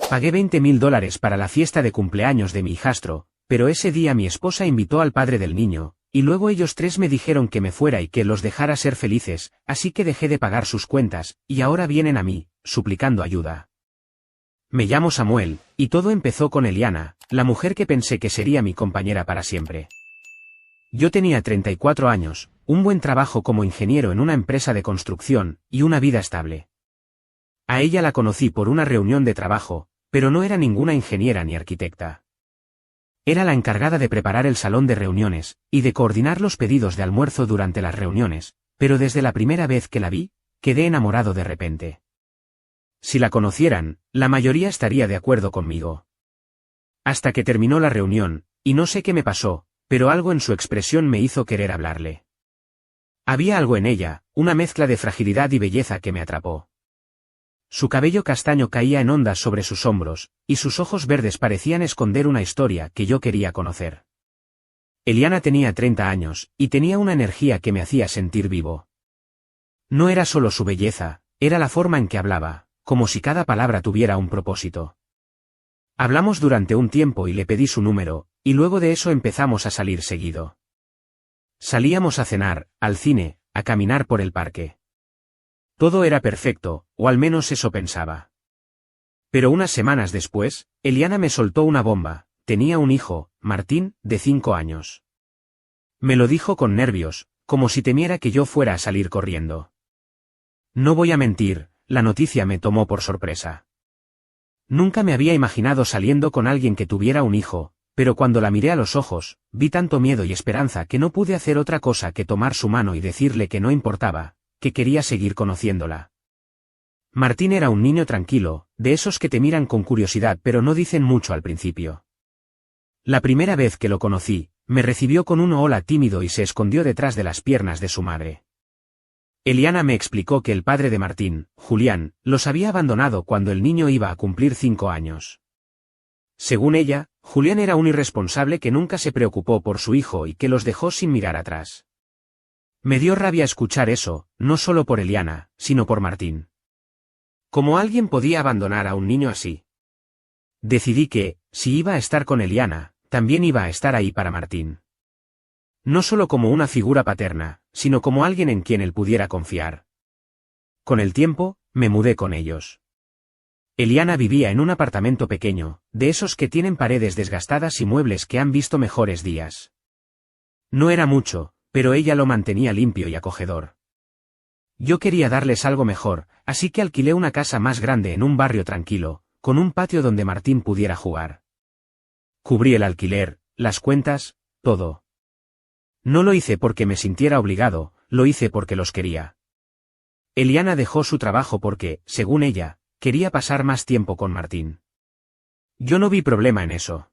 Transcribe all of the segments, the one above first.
Pagué $20.000 para la fiesta de cumpleaños de mi hijastro, pero ese día mi esposa invitó al padre del niño, y luego ellos tres me dijeron que me fuera y que los dejara ser felices, así que dejé de pagar sus cuentas, y ahora vienen a mí, suplicando ayuda. Me llamo Samuel, y todo empezó con Eliana, la mujer que pensé que sería mi compañera para siempre. Yo tenía 34 años, un buen trabajo como ingeniero en una empresa de construcción, y una vida estable. A ella la conocí por una reunión de trabajo, pero no era ninguna ingeniera ni arquitecta. Era la encargada de preparar el salón de reuniones, y de coordinar los pedidos de almuerzo durante las reuniones, pero desde la primera vez que la vi, quedé enamorado de repente. Si la conocieran, la mayoría estaría de acuerdo conmigo. Hasta que terminó la reunión, y no sé qué me pasó, pero algo en su expresión me hizo querer hablarle. Había algo en ella, una mezcla de fragilidad y belleza que me atrapó. Su cabello castaño caía en ondas sobre sus hombros, y sus ojos verdes parecían esconder una historia que yo quería conocer. Eliana tenía 30 años, y tenía una energía que me hacía sentir vivo. No era solo su belleza, era la forma en que hablaba, como si cada palabra tuviera un propósito. Hablamos durante un tiempo y le pedí su número, y luego de eso empezamos a salir seguido. Salíamos a cenar, al cine, a caminar por el parque. Todo era perfecto, o al menos eso pensaba. Pero unas semanas después, Eliana me soltó una bomba: tenía un hijo, Martín, de 5 años. Me lo dijo con nervios, como si temiera que yo fuera a salir corriendo. No voy a mentir, la noticia me tomó por sorpresa. Nunca me había imaginado saliendo con alguien que tuviera un hijo, pero cuando la miré a los ojos, vi tanto miedo y esperanza que no pude hacer otra cosa que tomar su mano y decirle que no importaba, que quería seguir conociéndola. Martín era un niño tranquilo, de esos que te miran con curiosidad pero no dicen mucho al principio. La primera vez que lo conocí, me recibió con un hola tímido y se escondió detrás de las piernas de su madre. Eliana me explicó que el padre de Martín, Julián, los había abandonado cuando el niño iba a cumplir 5 años. Según ella, Julián era un irresponsable que nunca se preocupó por su hijo y que los dejó sin mirar atrás. Me dio rabia escuchar eso, no solo por Eliana, sino por Martín. ¿Cómo alguien podía abandonar a un niño así? Decidí que, si iba a estar con Eliana, también iba a estar ahí para Martín. No solo como una figura paterna, sino como alguien en quien él pudiera confiar. Con el tiempo, me mudé con ellos. Eliana vivía en un apartamento pequeño, de esos que tienen paredes desgastadas y muebles que han visto mejores días. No era mucho, pero ella lo mantenía limpio y acogedor. Yo quería darles algo mejor, así que alquilé una casa más grande en un barrio tranquilo, con un patio donde Martín pudiera jugar. Cubrí el alquiler, las cuentas, todo. No lo hice porque me sintiera obligado, lo hice porque los quería. Eliana dejó su trabajo porque, según ella, quería pasar más tiempo con Martín. Yo no vi problema en eso.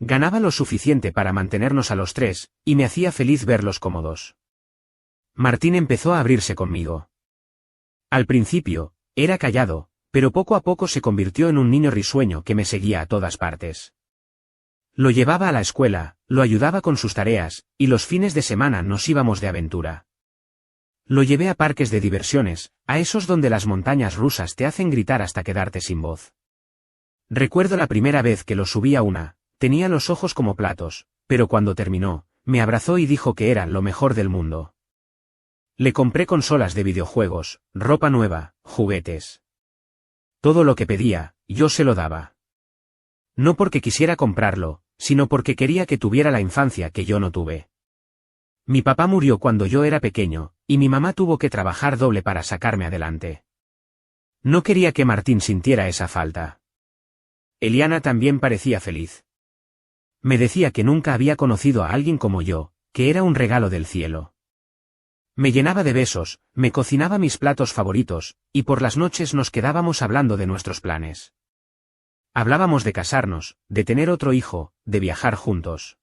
Ganaba lo suficiente para mantenernos a los tres, y me hacía feliz verlos cómodos. Martín empezó a abrirse conmigo. Al principio, era callado, pero poco a poco se convirtió en un niño risueño que me seguía a todas partes. Lo llevaba a la escuela, lo ayudaba con sus tareas, y los fines de semana nos íbamos de aventura. Lo llevé a parques de diversiones, a esos donde las montañas rusas te hacen gritar hasta quedarte sin voz. Recuerdo la primera vez que lo subí a una, tenía los ojos como platos, pero cuando terminó, me abrazó y dijo que era lo mejor del mundo. Le compré consolas de videojuegos, ropa nueva, juguetes. Todo lo que pedía, yo se lo daba. No porque quisiera comprarlo, sino porque quería que tuviera la infancia que yo no tuve. Mi papá murió cuando yo era pequeño, y mi mamá tuvo que trabajar doble para sacarme adelante. No quería que Martín sintiera esa falta. Eliana también parecía feliz. Me decía que nunca había conocido a alguien como yo, que era un regalo del cielo. Me llenaba de besos, me cocinaba mis platos favoritos, y por las noches nos quedábamos hablando de nuestros planes. Hablábamos de casarnos, de tener otro hijo, de viajar juntos.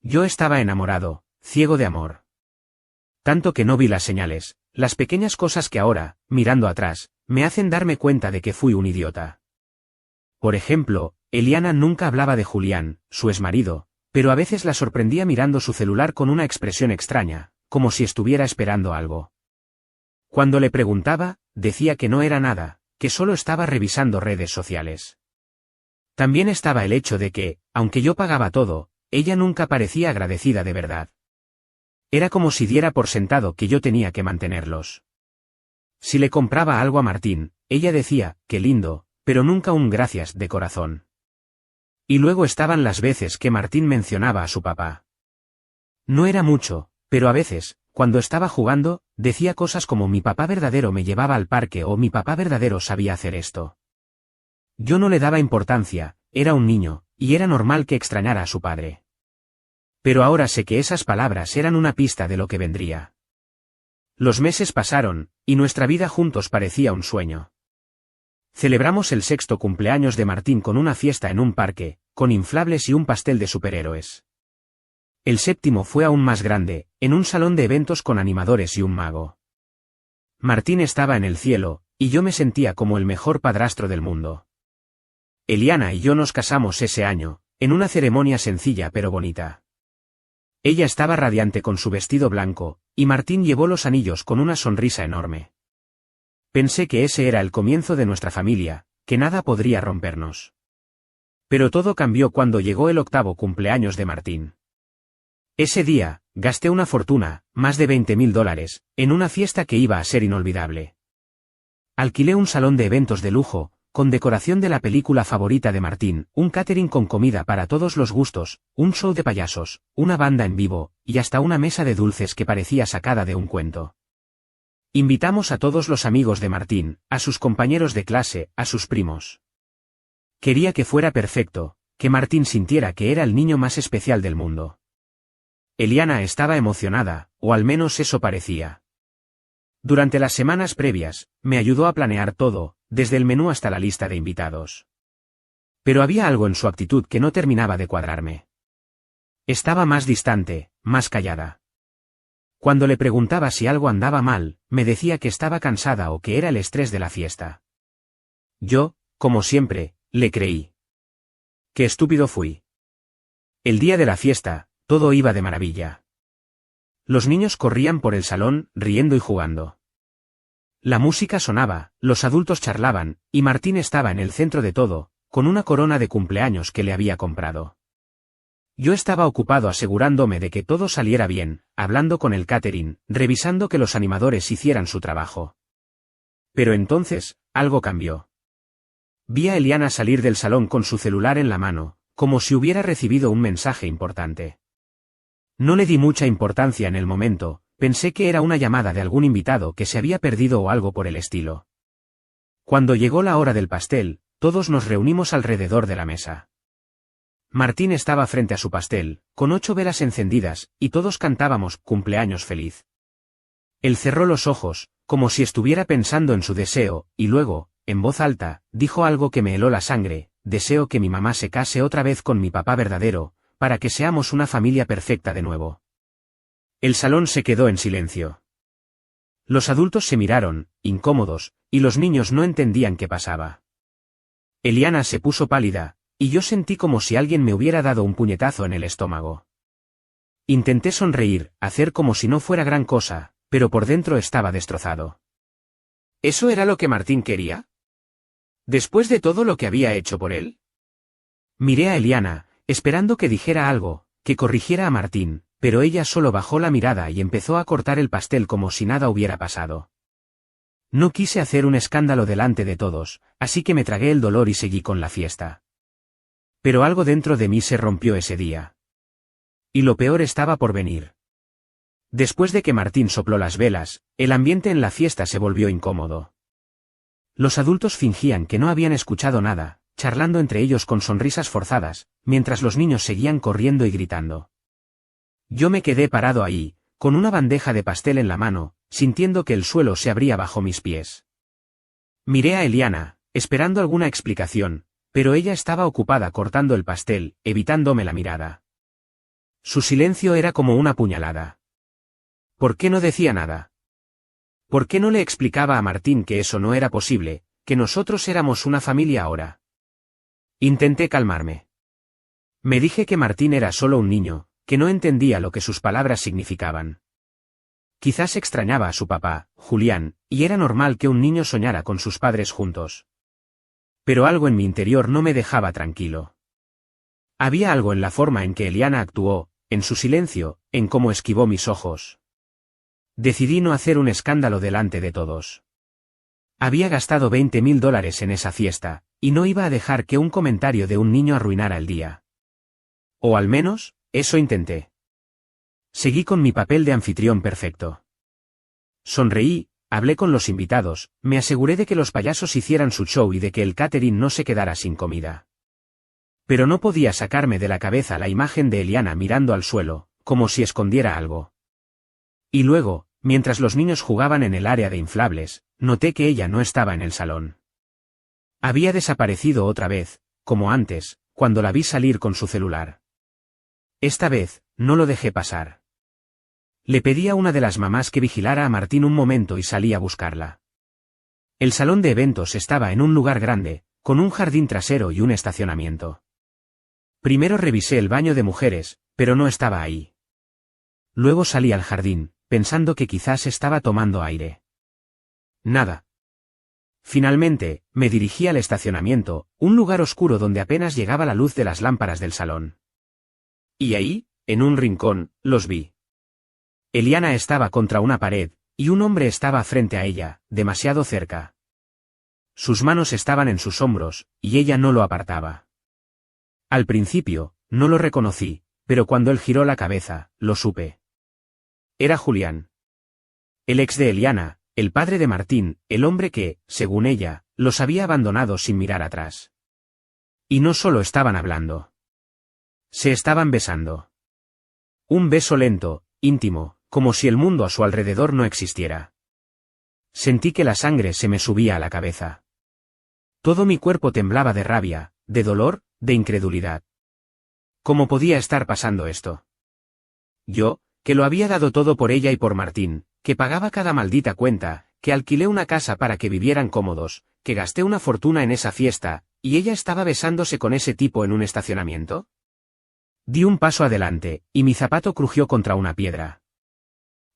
Yo estaba enamorado, ciego de amor. Tanto que no vi las señales, las pequeñas cosas que ahora, mirando atrás, me hacen darme cuenta de que fui un idiota. Por ejemplo, Eliana nunca hablaba de Julián, su exmarido, pero a veces la sorprendía mirando su celular con una expresión extraña, como si estuviera esperando algo. Cuando le preguntaba, decía que no era nada, que solo estaba revisando redes sociales. También estaba el hecho de que, aunque yo pagaba todo, ella nunca parecía agradecida de verdad. Era como si diera por sentado que yo tenía que mantenerlos. Si le compraba algo a Martín, ella decía, qué lindo, pero nunca un gracias de corazón. Y luego estaban las veces que Martín mencionaba a su papá. No era mucho, pero a veces, cuando estaba jugando, decía cosas como mi papá verdadero me llevaba al parque o mi papá verdadero sabía hacer esto. Yo no le daba importancia, era un niño, y era normal que extrañara a su padre. Pero ahora sé que esas palabras eran una pista de lo que vendría. Los meses pasaron, y nuestra vida juntos parecía un sueño. Celebramos el 6º cumpleaños de Martín con una fiesta en un parque, con inflables y un pastel de superhéroes. El 7º fue aún más grande, en un salón de eventos con animadores y un mago. Martín estaba en el cielo, y yo me sentía como el mejor padrastro del mundo. Eliana y yo nos casamos ese año, en una ceremonia sencilla pero bonita. Ella estaba radiante con su vestido blanco, y Martín llevó los anillos con una sonrisa enorme. Pensé que ese era el comienzo de nuestra familia, que nada podría rompernos. Pero todo cambió cuando llegó el 8º cumpleaños de Martín. Ese día, gasté una fortuna, más de $20.000, en una fiesta que iba a ser inolvidable. Alquilé un salón de eventos de lujo, con decoración de la película favorita de Martín, un catering con comida para todos los gustos, un show de payasos, una banda en vivo, y hasta una mesa de dulces que parecía sacada de un cuento. Invitamos a todos los amigos de Martín, a sus compañeros de clase, a sus primos. Quería que fuera perfecto, que Martín sintiera que era el niño más especial del mundo. Eliana estaba emocionada, o al menos eso parecía. Durante las semanas previas, me ayudó a planear todo, desde el menú hasta la lista de invitados. Pero había algo en su actitud que no terminaba de cuadrarme. Estaba más distante, más callada. Cuando le preguntaba si algo andaba mal, me decía que estaba cansada o que era el estrés de la fiesta. Yo, como siempre, le creí. Qué estúpido fui. El día de la fiesta, todo iba de maravilla. Los niños corrían por el salón, riendo y jugando. La música sonaba, los adultos charlaban, y Martín estaba en el centro de todo, con una corona de cumpleaños que le había comprado. Yo estaba ocupado asegurándome de que todo saliera bien, hablando con el catering, revisando que los animadores hicieran su trabajo. Pero entonces, algo cambió. Vi a Eliana salir del salón con su celular en la mano, como si hubiera recibido un mensaje importante. No le di mucha importancia en el momento, pensé que era una llamada de algún invitado que se había perdido o algo por el estilo. Cuando llegó la hora del pastel, todos nos reunimos alrededor de la mesa. Martín estaba frente a su pastel, con 8 velas encendidas, y todos cantábamos «Cumpleaños feliz». Él cerró los ojos, como si estuviera pensando en su deseo, y luego, en voz alta, dijo algo que me heló la sangre: «Deseo que mi mamá se case otra vez con mi papá verdadero, para que seamos una familia perfecta de nuevo». El salón se quedó en silencio. Los adultos se miraron, incómodos, y los niños no entendían qué pasaba. Eliana se puso pálida, y yo sentí como si alguien me hubiera dado un puñetazo en el estómago. Intenté sonreír, hacer como si no fuera gran cosa, pero por dentro estaba destrozado. ¿Eso era lo que Martín quería? ¿Después de todo lo que había hecho por él? Miré a Eliana, esperando que dijera algo, que corrigiera a Martín, pero ella solo bajó la mirada y empezó a cortar el pastel como si nada hubiera pasado. No quise hacer un escándalo delante de todos, así que me tragué el dolor y seguí con la fiesta. Pero algo dentro de mí se rompió ese día. Y lo peor estaba por venir. Después de que Martín sopló las velas, el ambiente en la fiesta se volvió incómodo. Los adultos fingían que no habían escuchado nada, charlando entre ellos con sonrisas forzadas, mientras los niños seguían corriendo y gritando. Yo me quedé parado ahí, con una bandeja de pastel en la mano, sintiendo que el suelo se abría bajo mis pies. Miré a Eliana, esperando alguna explicación, pero ella estaba ocupada cortando el pastel, evitándome la mirada. Su silencio era como una puñalada. ¿Por qué no decía nada? ¿Por qué no le explicaba a Martín que eso no era posible, que nosotros éramos una familia ahora? Intenté calmarme. Me dije que Martín era solo un niño, que no entendía lo que sus palabras significaban. Quizás extrañaba a su papá, Julián, y era normal que un niño soñara con sus padres juntos. Pero algo en mi interior no me dejaba tranquilo. Había algo en la forma en que Eliana actuó, en su silencio, en cómo esquivó mis ojos. Decidí no hacer un escándalo delante de todos. Había gastado $20.000 en esa fiesta, y no iba a dejar que un comentario de un niño arruinara el día. O al menos, eso intenté. Seguí con mi papel de anfitrión perfecto. Sonreí, hablé con los invitados, me aseguré de que los payasos hicieran su show y de que el catering no se quedara sin comida. Pero no podía sacarme de la cabeza la imagen de Eliana mirando al suelo, como si escondiera algo. Y luego, mientras los niños jugaban en el área de inflables, noté que ella no estaba en el salón. Había desaparecido otra vez, como antes, cuando la vi salir con su celular. Esta vez, no lo dejé pasar. Le pedí a una de las mamás que vigilara a Martín un momento y salí a buscarla. El salón de eventos estaba en un lugar grande, con un jardín trasero y un estacionamiento. Primero revisé el baño de mujeres, pero no estaba ahí. Luego salí al jardín, pensando que quizás estaba tomando aire. Nada. Finalmente, me dirigí al estacionamiento, un lugar oscuro donde apenas llegaba la luz de las lámparas del salón. Y ahí, en un rincón, los vi. Eliana estaba contra una pared, y un hombre estaba frente a ella, demasiado cerca. Sus manos estaban en sus hombros, y ella no lo apartaba. Al principio, no lo reconocí, pero cuando él giró la cabeza, lo supe. Era Julián. El ex de Eliana, el padre de Martín, el hombre que, según ella, los había abandonado sin mirar atrás. Y no solo estaban hablando. Se estaban besando. Un beso lento, íntimo, como si el mundo a su alrededor no existiera. Sentí que la sangre se me subía a la cabeza. Todo mi cuerpo temblaba de rabia, de dolor, de incredulidad. ¿Cómo podía estar pasando esto? Yo, que lo había dado todo por ella y por Martín, que pagaba cada maldita cuenta, que alquilé una casa para que vivieran cómodos, que gasté una fortuna en esa fiesta, y ella estaba besándose con ese tipo en un estacionamiento. Di un paso adelante, y mi zapato crujió contra una piedra.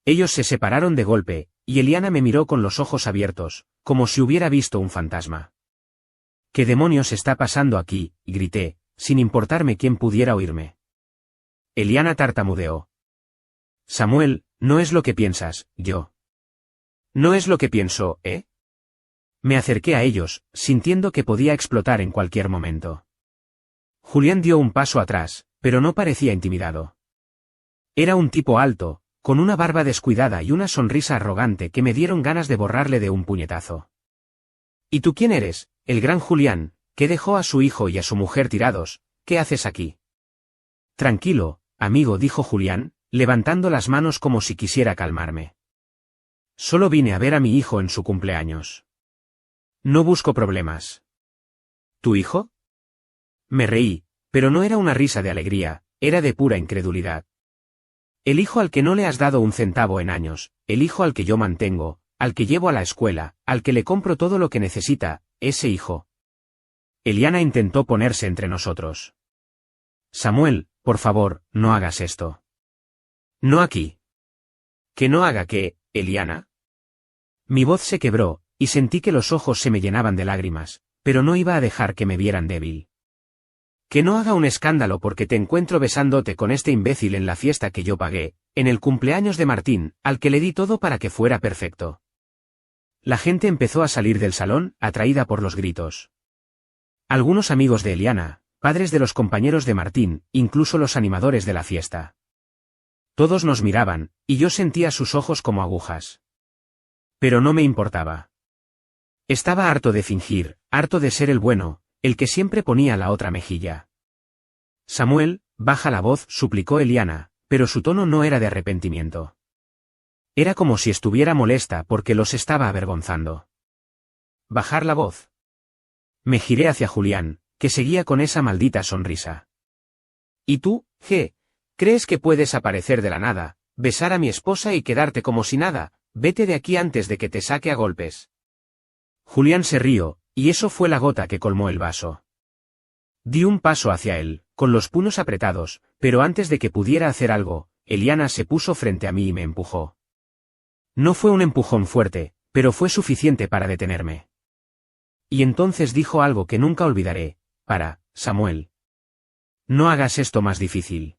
Ellos se separaron de golpe, y Eliana me miró con los ojos abiertos, como si hubiera visto un fantasma. ¿Qué demonios está pasando aquí?, grité, sin importarme quién pudiera oírme. Eliana tartamudeó. Samuel, no es lo que piensas, yo. No es lo que pienso, ¿eh? Me acerqué a ellos, sintiendo que podía explotar en cualquier momento. Julián dio un paso atrás, pero no parecía intimidado. Era un tipo alto, con una barba descuidada y una sonrisa arrogante que me dieron ganas de borrarle de un puñetazo. ¿Y tú quién eres, el gran Julián, que dejó a su hijo y a su mujer tirados? ¿Qué haces aquí? Tranquilo, amigo, dijo Julián, levantando las manos como si quisiera calmarme. Solo vine a ver a mi hijo en su cumpleaños. No busco problemas. ¿Tu hijo? Me reí, pero no era una risa de alegría, era de pura incredulidad. El hijo al que no le has dado un centavo en años, el hijo al que yo mantengo, al que llevo a la escuela, al que le compro todo lo que necesita, ese hijo. Eliana intentó ponerse entre nosotros. Samuel, por favor, no hagas esto. No aquí. ¿Que no haga qué, Eliana? Mi voz se quebró, y sentí que los ojos se me llenaban de lágrimas, pero no iba a dejar que me vieran débil. Que no haga un escándalo porque te encuentro besándote con este imbécil en la fiesta que yo pagué, en el cumpleaños de Martín, al que le di todo para que fuera perfecto. La gente empezó a salir del salón, atraída por los gritos. Algunos amigos de Eliana, padres de los compañeros de Martín, incluso los animadores de la fiesta. Todos nos miraban, y yo sentía sus ojos como agujas. Pero no me importaba. Estaba harto de fingir, harto de ser el bueno, el que siempre ponía la otra mejilla. Samuel, baja la voz, suplicó Eliana, pero su tono no era de arrepentimiento. Era como si estuviera molesta porque los estaba avergonzando. ¿Bajar la voz? Me giré hacia Julián, que seguía con esa maldita sonrisa. ¿Y tú, G? ¿Crees que puedes aparecer de la nada, besar a mi esposa y quedarte como si nada? Vete de aquí antes de que te saque a golpes. Julián se rió, y eso fue la gota que colmó el vaso. Di un paso hacia él, con los puños apretados, pero antes de que pudiera hacer algo, Eliana se puso frente a mí y me empujó. No fue un empujón fuerte, pero fue suficiente para detenerme. Y entonces dijo algo que nunca olvidaré: Samuel. No hagas esto más difícil.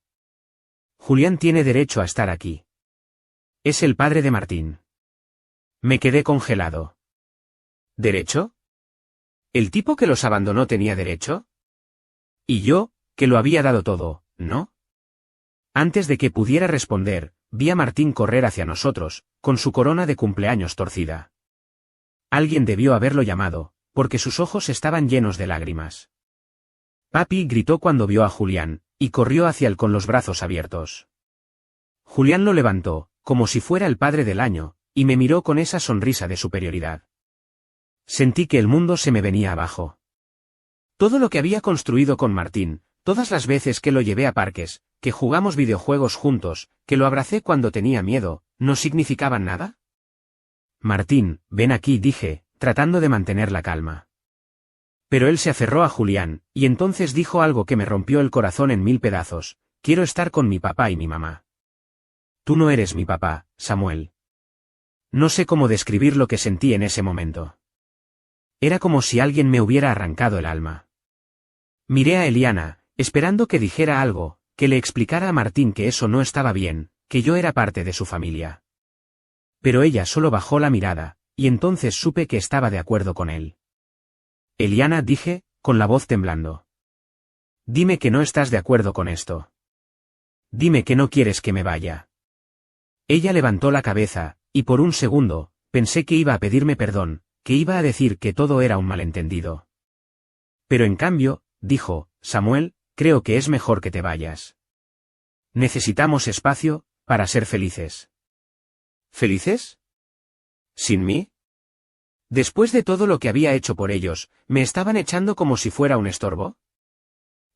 Julián tiene derecho a estar aquí. Es el padre de Martín. Me quedé congelado. ¿Derecho? ¿El tipo que los abandonó tenía derecho? Y yo, que lo había dado todo, ¿no? Antes de que pudiera responder, vi a Martín correr hacia nosotros, con su corona de cumpleaños torcida. Alguien debió haberlo llamado, porque sus ojos estaban llenos de lágrimas. Papi gritó cuando vio a Julián, y corrió hacia él con los brazos abiertos. Julián lo levantó, como si fuera el padre del año, y me miró con esa sonrisa de superioridad. Sentí que el mundo se me venía abajo. Todo lo que había construido con Martín, todas las veces que lo llevé a parques, que jugamos videojuegos juntos, que lo abracé cuando tenía miedo, ¿no significaban nada? Martín, ven aquí, dije, tratando de mantener la calma. Pero él se aferró a Julián, y entonces dijo algo que me rompió el corazón en 1000 pedazos: quiero estar con mi papá y mi mamá. Tú no eres mi papá, Samuel. No sé cómo describir lo que sentí en ese momento. Era como si alguien me hubiera arrancado el alma. Miré a Eliana, esperando que dijera algo, que le explicara a Martín que eso no estaba bien, que yo era parte de su familia. Pero ella solo bajó la mirada, y entonces supe que estaba de acuerdo con él. Eliana, dije, con la voz temblando. Dime que no estás de acuerdo con esto. Dime que no quieres que me vaya. Ella levantó la cabeza, y por un segundo, pensé que iba a pedirme perdón, que iba a decir que todo era un malentendido. Pero en cambio, dijo: Samuel, creo que es mejor que te vayas. Necesitamos espacio, para ser felices. ¿Felices? ¿Sin mí? Después de todo lo que había hecho por ellos, ¿me estaban echando como si fuera un estorbo?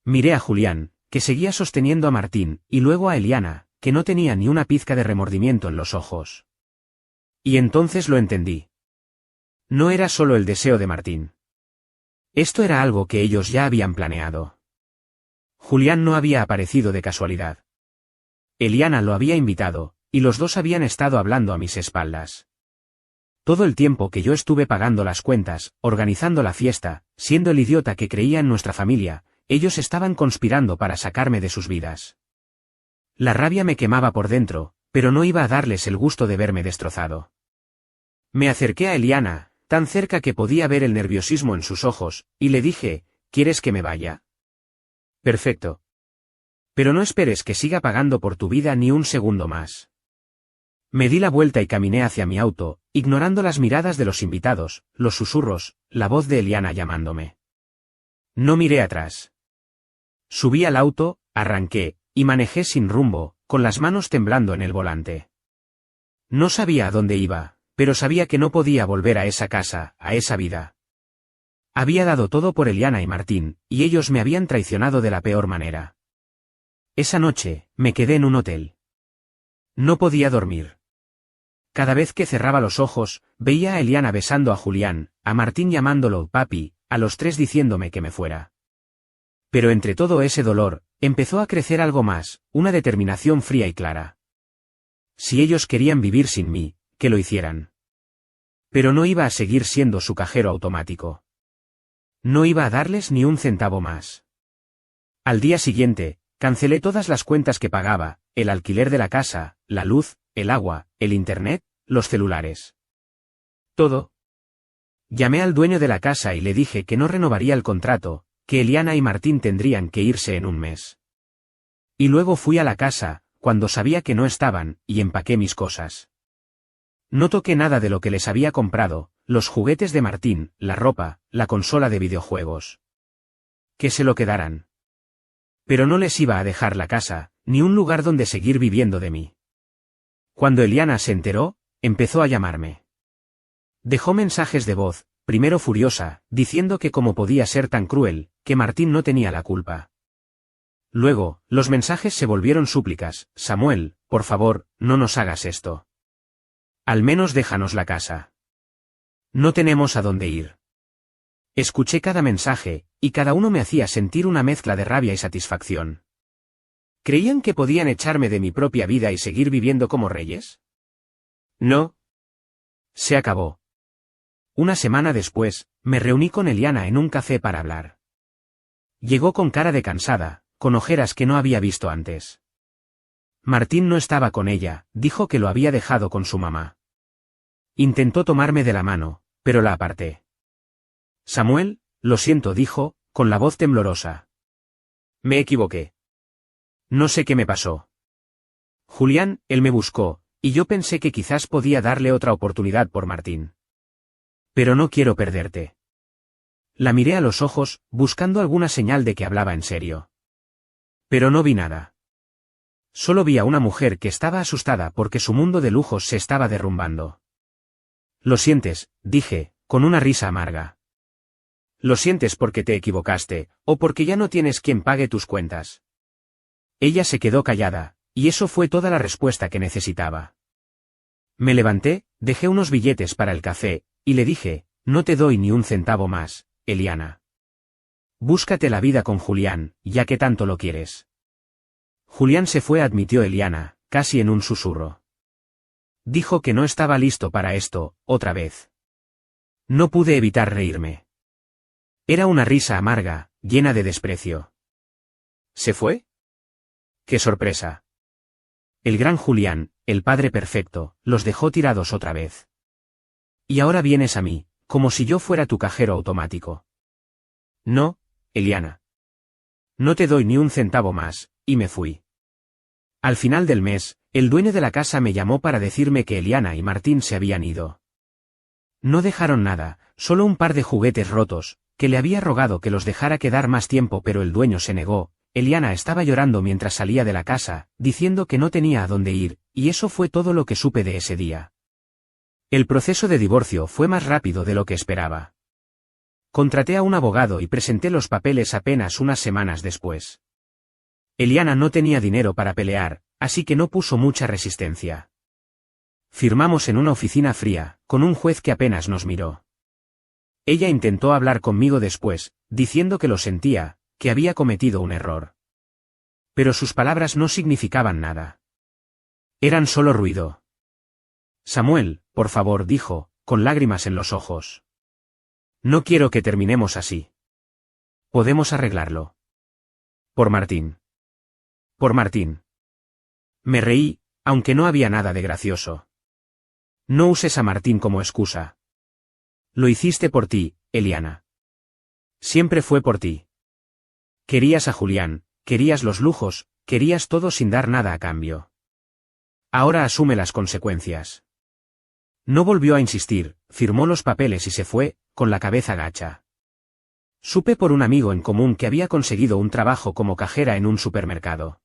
Miré a Julián, que seguía sosteniendo a Martín, y luego a Eliana, que no tenía ni una pizca de remordimiento en los ojos. Y entonces lo entendí. No era solo el deseo de Martín. Esto era algo que ellos ya habían planeado. Julián no había aparecido de casualidad. Eliana lo había invitado, y los dos habían estado hablando a mis espaldas. Todo el tiempo que yo estuve pagando las cuentas, organizando la fiesta, siendo el idiota que creía en nuestra familia, ellos estaban conspirando para sacarme de sus vidas. La rabia me quemaba por dentro, pero no iba a darles el gusto de verme destrozado. Me acerqué a Eliana, tan cerca que podía ver el nerviosismo en sus ojos, y le dije: ¿quieres que me vaya? Perfecto. Pero no esperes que siga pagando por tu vida ni un segundo más. Me di la vuelta y caminé hacia mi auto, ignorando las miradas de los invitados, los susurros, la voz de Eliana llamándome. No miré atrás. Subí al auto, arranqué, y manejé sin rumbo, con las manos temblando en el volante. No sabía a dónde iba, pero sabía que no podía volver a esa casa, a esa vida. Había dado todo por Eliana y Martín, y ellos me habían traicionado de la peor manera. Esa noche, me quedé en un hotel. No podía dormir. Cada vez que cerraba los ojos, veía a Eliana besando a Julián, a Martín llamándolo papi, a los tres diciéndome que me fuera. Pero entre todo ese dolor, empezó a crecer algo más, una determinación fría y clara. Si ellos querían vivir sin mí, que lo hicieran. Pero no iba a seguir siendo su cajero automático. No iba a darles ni un centavo más. Al día siguiente, cancelé todas las cuentas que pagaba, el alquiler de la casa, la luz, el agua, el internet, los celulares. Todo. Llamé al dueño de la casa y le dije que no renovaría el contrato, que Eliana y Martín tendrían que irse en un mes. Y luego fui a la casa, cuando sabía que no estaban, y empaqué mis cosas. No toqué nada de lo que les había comprado, los juguetes de Martín, la ropa, la consola de videojuegos. Que se lo quedaran. Pero no les iba a dejar la casa, ni un lugar donde seguir viviendo de mí. Cuando Eliana se enteró, empezó a llamarme. Dejó mensajes de voz, primero furiosa, diciendo que cómo podía ser tan cruel, que Martín no tenía la culpa. Luego, los mensajes se volvieron súplicas: Samuel, por favor, no nos hagas esto. Al menos déjanos la casa. No tenemos a dónde ir. Escuché cada mensaje, y cada uno me hacía sentir una mezcla de rabia y satisfacción. ¿Creían que podían echarme de mi propia vida y seguir viviendo como reyes? No, Se acabó. Una semana después, me reuní con Eliana en un café para hablar. Llegó con cara de cansada, con ojeras que no había visto antes. Martín no estaba con ella, dijo que lo había dejado con su mamá. Intentó tomarme de la mano, pero la aparté. Samuel, lo siento, dijo, con la voz temblorosa. Me equivoqué. No sé qué me pasó. Julián, él me buscó, y yo pensé que quizás podía darle otra oportunidad por Martín. Pero no quiero perderte. La miré a los ojos, buscando alguna señal de que hablaba en serio. Pero no vi nada. Solo vi a una mujer que estaba asustada porque su mundo de lujos se estaba derrumbando. Lo sientes, dije, con una risa amarga. Lo sientes porque te equivocaste, o porque ya no tienes quien pague tus cuentas. Ella se quedó callada, y eso fue toda la respuesta que necesitaba. Me levanté, dejé unos billetes para el café, y le dije, no te doy ni un centavo más, Eliana. Búscate la vida con Julián, ya que tanto lo quieres. Julián se fue, admitió Eliana, casi en un susurro. Dijo que no estaba listo para esto, otra vez. No pude evitar reírme. Era una risa amarga, llena de desprecio. ¿Se fue? ¡Qué sorpresa! El gran Julián, el padre perfecto, los dejó tirados otra vez. Y ahora vienes a mí, como si yo fuera tu cajero automático. No, Eliana. No te doy ni un centavo más, y me fui. Al final del mes, el dueño de la casa me llamó para decirme que Eliana y Martín se habían ido. No dejaron nada, solo un par de juguetes rotos, que le había rogado que los dejara quedar más tiempo, pero el dueño se negó. Eliana estaba llorando mientras salía de la casa, diciendo que no tenía a dónde ir, y eso fue todo lo que supe de ese día. El proceso de divorcio fue más rápido de lo que esperaba. Contraté a un abogado y presenté los papeles apenas unas semanas después. Eliana no tenía dinero para pelear, así que no puso mucha resistencia. Firmamos en una oficina fría, con un juez que apenas nos miró. Ella intentó hablar conmigo después, diciendo que lo sentía, que había cometido un error. Pero sus palabras no significaban nada. Eran solo ruido. Samuel, por favor, dijo, con lágrimas en los ojos. No quiero que terminemos así. Podemos arreglarlo. Por Martín. Por Martín. Me reí, aunque no había nada de gracioso. No uses a Martín como excusa. Lo hiciste por ti, Eliana. Siempre fue por ti. Querías a Julián, querías los lujos, querías todo sin dar nada a cambio. Ahora asume las consecuencias. No volvió a insistir, firmó los papeles y se fue, con la cabeza gacha. Supe por un amigo en común que había conseguido un trabajo como cajera en un supermercado.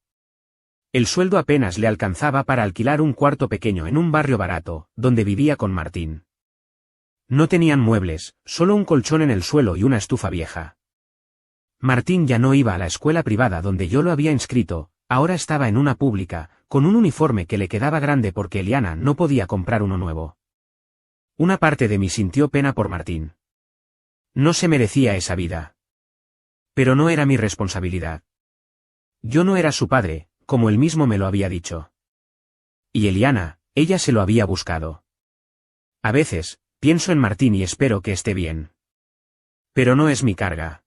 El sueldo apenas le alcanzaba para alquilar un cuarto pequeño en un barrio barato, donde vivía con Martín. No tenían muebles, solo un colchón en el suelo y una estufa vieja. Martín ya no iba a la escuela privada donde yo lo había inscrito, ahora estaba en una pública, con un uniforme que le quedaba grande porque Eliana no podía comprar uno nuevo. Una parte de mí sintió pena por Martín. No se merecía esa vida. Pero no era mi responsabilidad. Yo no era su padre, como él mismo me lo había dicho. Y Eliana, ella se lo había buscado. A veces, pienso en Martín y espero que esté bien. Pero no es mi carga.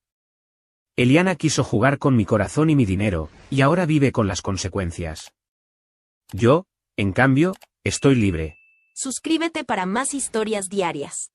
Eliana quiso jugar con mi corazón y mi dinero, y ahora vive con las consecuencias. Yo, en cambio, estoy libre. Suscríbete para más historias diarias.